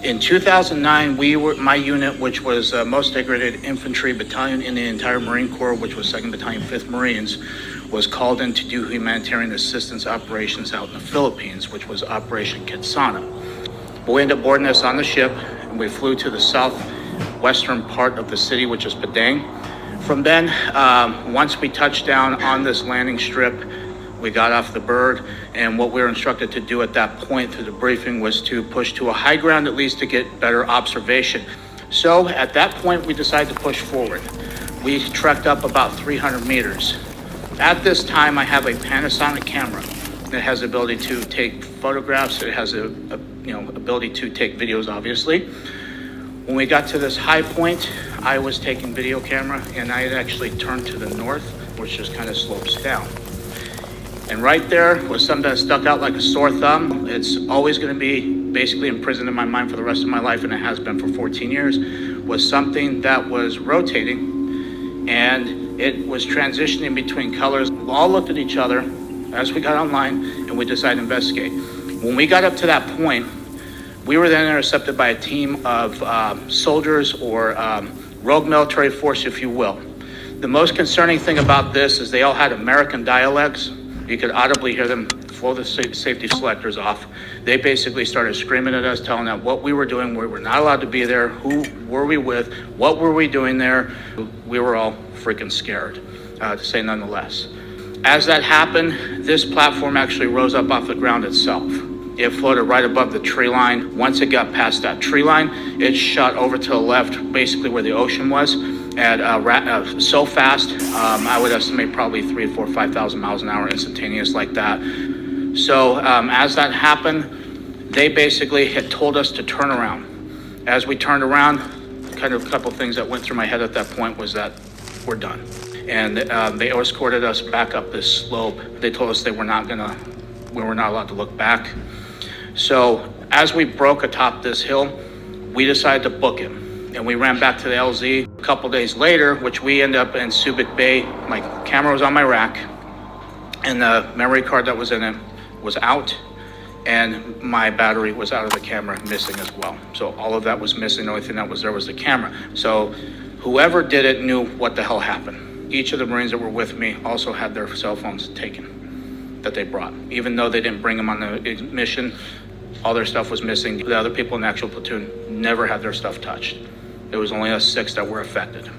In 2009, my unit, which was most decorated infantry battalion in the entire Marine Corps, which was 2nd Battalion, 5th Marines, was called in to do humanitarian assistance operations out in the Philippines, which was Operation Kitsana. But we ended up boarding us on the ship, and we flew to the southwestern part of the city, which is Padang. From then, once we touched down on this landing strip, we got off the bird, and what we were instructed to do at that point through the briefing was to push to a high ground at least to get better observation. So at that point, we decided to push forward. We trekked up about 300 meters. At this time, I have a Panasonic camera that has the ability to take photographs. It has a ability to take videos, obviously. When we got to this high point, I was taking video camera, and I had actually turned to the north, which just kind of slopes down. And right there was something that stuck out like a sore thumb. It's always going to be basically imprisoned in my mind for the rest of my life, and it has been for 14 years, was something that was rotating, and it was transitioning between colors. We all looked at each other as we got online, and we decided to investigate. When we got up to that point, we were then intercepted by a team of soldiers or rogue military force, if you will. The most concerning thing about this is they all had American dialects. You could audibly hear them blow the safety selectors off. They basically started screaming at us, telling us what we were doing. We were not allowed to be there. Who were we with? What were we doing there? We were all freaking scared, to say none the less. As that happened, this platform actually rose up off the ground itself. It floated right above the tree line. Once it got past that tree line, it shot over to the left, basically where the ocean was, at so fast, I would estimate probably 3,000, 4,000, 5,000 miles an hour instantaneous like that. So as that happened, they basically had told us to turn around. As we turned around, kind of a couple things that went through my head at that point was that we're done. And they escorted us back up this slope. They told us we were not allowed to look back. So as we broke atop this hill, we decided to book it. And we ran back to the LZ. A couple days later, which we ended up in Subic Bay, my camera was on my rack, and the memory card that was in it was out, and my battery was out of the camera, missing as well. So all of that was missing. The only thing that was there was the camera. So whoever did it knew what the hell happened. Each of the Marines that were with me also had their cell phones taken that they brought. Even though they didn't bring them on the mission, all their stuff was missing. The other people in the actual platoon never had their stuff touched. It was only us 6 that were affected.